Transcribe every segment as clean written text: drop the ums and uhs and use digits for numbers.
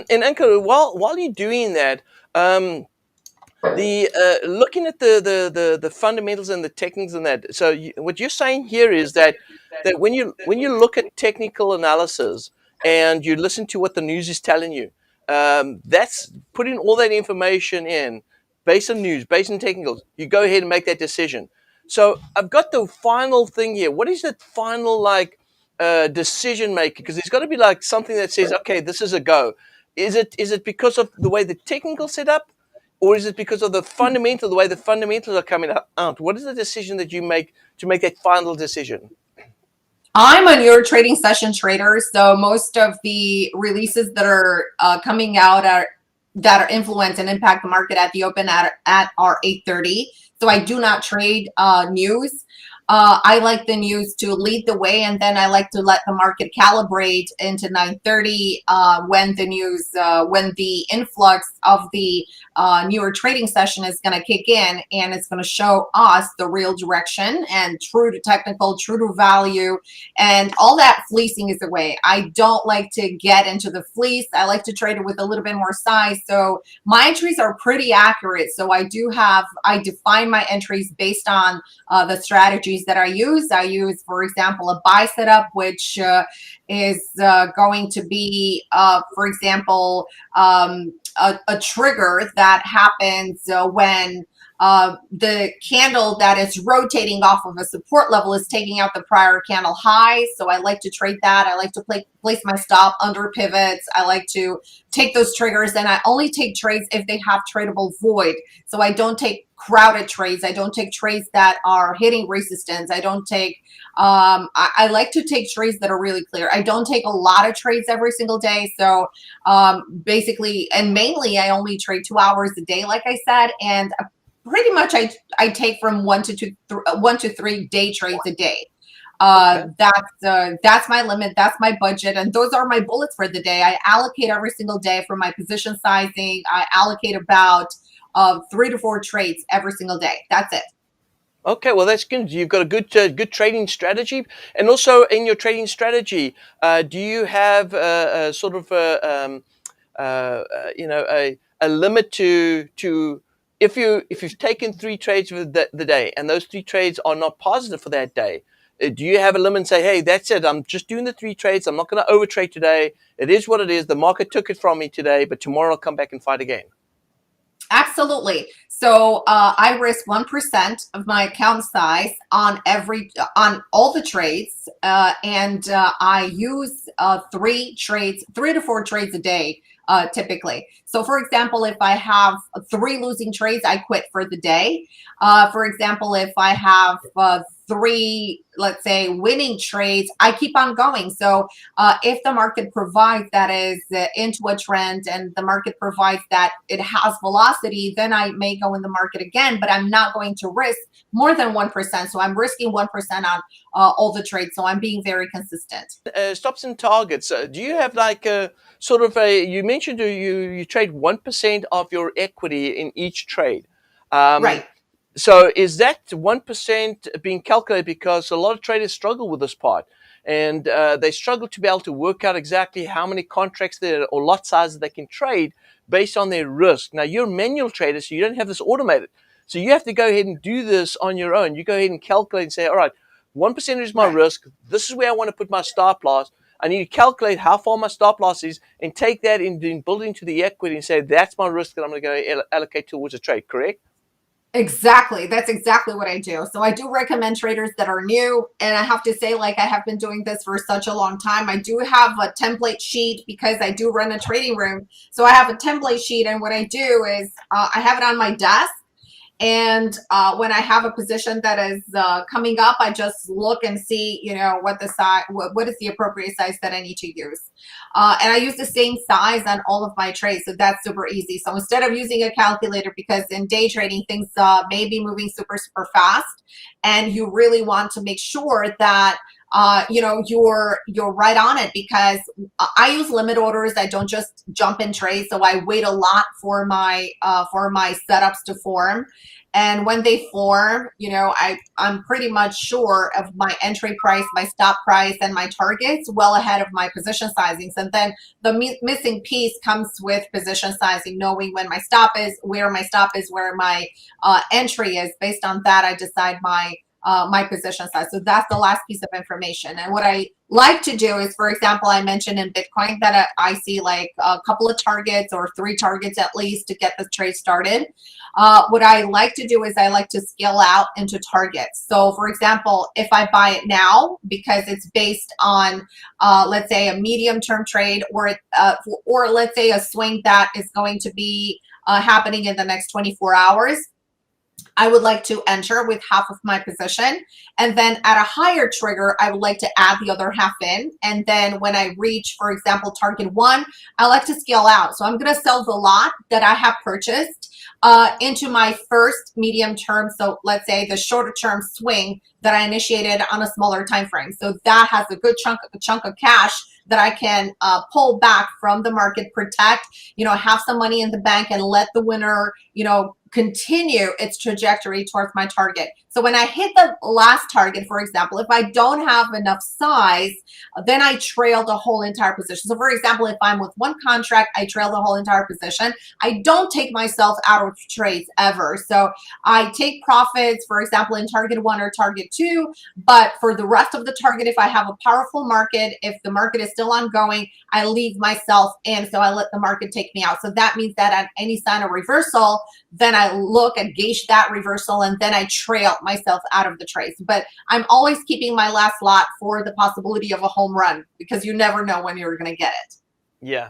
And Anka, while you're doing that, um, the looking at the fundamentals and the techniques and that. So what you're saying here is that when you look at technical analysis and you listen to what the news is telling you, that's putting all that information in based on news, based on technicals. You go ahead and make that decision. So I've got the final thing here. What is that final decision maker? Because there's got to be like something that says, okay, this is a go. Is it because of the way the technical set up, or is it because of the way the fundamentals are coming out? What is the decision that you make to make that final decision? I'm a newer trading session trader, so most of the releases that are coming out are that are influence and impact the market at the open at our 8:30. So I do not trade news. I like the news to lead the way, and then I like to let the market calibrate into 9:30 when the news, when the influx of the newer trading session is going to kick in, and it's going to show us the real direction and true to technical, true to value, and all that fleecing is away. I don't like to get into the fleece. I like to trade it with a little bit more size. So my entries are pretty accurate. So I define my entries based on the strategies that I use. I use, for example, a buy setup, which is going to be, for example, a trigger that happens when the candle that is rotating off of a support level is taking out the prior candle high. So I like to trade that. I like to place my stop under pivots. I like to take those triggers, and I only take trades if they have tradable void. So I don't take crowded trades. I don't take trades that are hitting resistance. I don't take I like to take trades that are really clear. I don't take a lot of trades every single day. So basically, and mainly I only trade 2 hours a day, like I said, and pretty much I take from 1 to 3 day trades a day. Okay. That's my limit. That's my budget, and those are my bullets for the day. I allocate every single day for my position sizing. I allocate about 3 to 4 trades every single day. That's it. Okay, well that's good. You've got a good trading strategy, and also in your trading strategy, do you have a sort of a limit to if you've taken 3 trades for the day and those 3 trades are not positive for that day, do you have a limit and say, hey, that's it, I'm just doing the 3 trades, I'm not going to overtrade today, it is what it is, the market took it from me today, but tomorrow I'll come back and fight again? Absolutely. So I risk 1% of my account size on all the trades, and I use 3 to 4 trades a day, typically. So, for example, if I have 3 losing trades, I quit for the day. For example, if I have 3, let's say, winning trades, I keep on going. So if the market provides that is into a trend, and the market provides that it has velocity, then I may go in the market again, but I'm not going to risk more than 1%. So I'm risking 1% on all the trades. So I'm being very consistent. Stops and targets. Do you have like a sort of you mentioned you trade 1% of your equity in each trade. Um, Right. so is that 1% being calculated, because a lot of traders struggle with this part, and they struggle to be able to work out exactly how many contracts there or lot sizes they can trade based on their risk. Now you're a manual trader, so you don't have this automated. So you have to go ahead and do this on your own. You go ahead and calculate and say, all right, 1% is my Right. risk. This is where I want to put my stop loss. I need to calculate how far my stop loss is and take that and build it into the equity and say, that's my risk that I'm going to go allocate towards a trade, correct? Exactly. That's exactly what I do. So I do recommend traders that are new. And I have to say, like, I have been doing this for such a long time. I do have a template sheet because I do run a trading room. So I have a template sheet. And what I do is I have it on my desk. And when I have a position that is coming up, I just look and see, what the size, what is the appropriate size that I need to use. And I use the same size on all of my trades. So that's super easy. So instead of using a calculator, because in day trading, things may be moving super, super fast. And you really want to make sure that you're right on it, because I use limit orders. I don't just jump in trades. So I wait a lot for my setups to form. And when they form, I'm pretty much sure of my entry price, my stop price, and my targets well ahead of my position sizings. And then the missing piece comes with position sizing, knowing when my stop is, where my entry is. Based on that, I decide my position size. So that's the last piece of information. And what I like to do is, for example, I mentioned in Bitcoin that I see like a couple of targets or 3 targets at least to get the trade started. What I like to do is I like to scale out into targets. So for example, if I buy it now because it's based on, let's say, a medium-term trade, or let's say a swing that is going to be happening in the next 24 hours, I would like to enter with half of my position. And then at a higher trigger, I would like to add the other half in. And then when I reach, for example, target 1, I like to scale out. So I'm going to sell the lot that I have purchased into my first medium term. So let's say the shorter term swing that I initiated on a smaller time frame. So that has a good chunk of cash that I can pull back from the market, protect, have some money in the bank, and let the winner, continue its trajectory towards my target. So when I hit the last target, for example, if I don't have enough size, then I trail the whole entire position. So for example, if I'm with one contract, I trail the whole entire position. I don't take myself out of trades ever. So I take profits, for example, in target 1 or target 2, but for the rest of the target, if I have a powerful market, if the market is still ongoing, I leave myself in. So I let the market take me out. So that means that at any sign of reversal, then I look and gauge that reversal, and then I trail myself out of the trades. But I'm always keeping my last lot for the possibility of a home run, because you never know when you're going to get it. Yeah.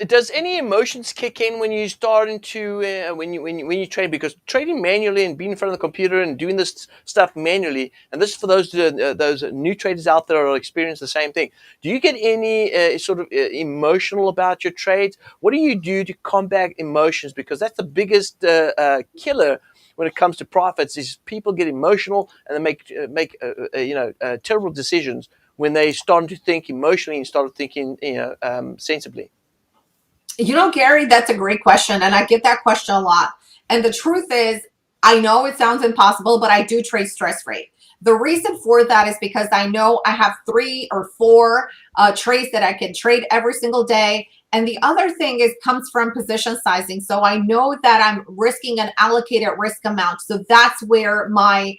Does any emotions kick in when you start into when you trade? Because trading manually and being in front of the computer and doing this stuff manually, and this is for those new traders out there who experience the same thing. Do you get any sort of emotional about your trades? What do you do to combat emotions? Because that's the biggest killer when it comes to profits. Is people get emotional and they make terrible decisions when they start to think emotionally and start thinking, sensibly? Gary, that's a great question. And I get that question a lot. And the truth is, I know it sounds impossible, but I do trade stress free. The reason for that is because I know I have 3 or 4 trades that I can trade every single day. And the other thing comes from position sizing. So I know that I'm risking an allocated risk amount. So that's where my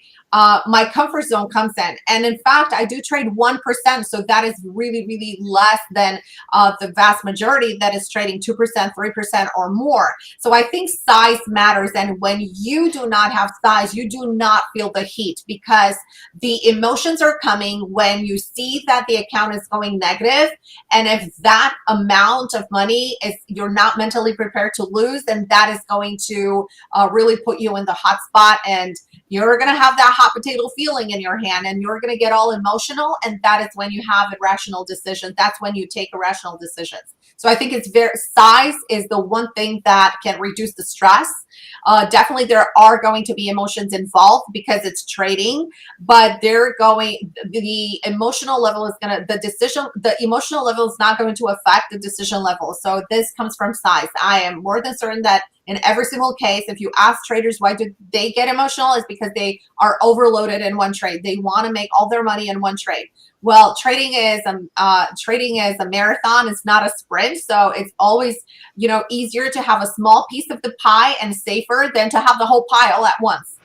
comfort zone comes in. And in fact, I do trade 1%. So that is really, really less than the vast majority that is trading 2%, 3% or more. So I think size matters. And when you do not have size, you do not feel the heat, because the emotions are coming when you see that the account is going negative. And if that amount of money is you're not mentally prepared to lose, then that is going to really put you in the hot spot, and you're going to have that hot potato feeling in your hand, and you're going to get all emotional. And that is when you have irrational decisions. That's when you take irrational decisions. So I think size is the one thing that can reduce the stress. Definitely there are going to be emotions involved because it's trading, but the emotional level is the emotional level is not going to affect the decision level. So this comes from size. I am more than certain that in every single case, if you ask traders why do they get emotional, is because they are overloaded in one trade. They want to make all their money in one trade. Well, trading is a marathon. It's not a sprint. So it's always, easier to have a small piece of the pie and safer than to have the whole pie all at once.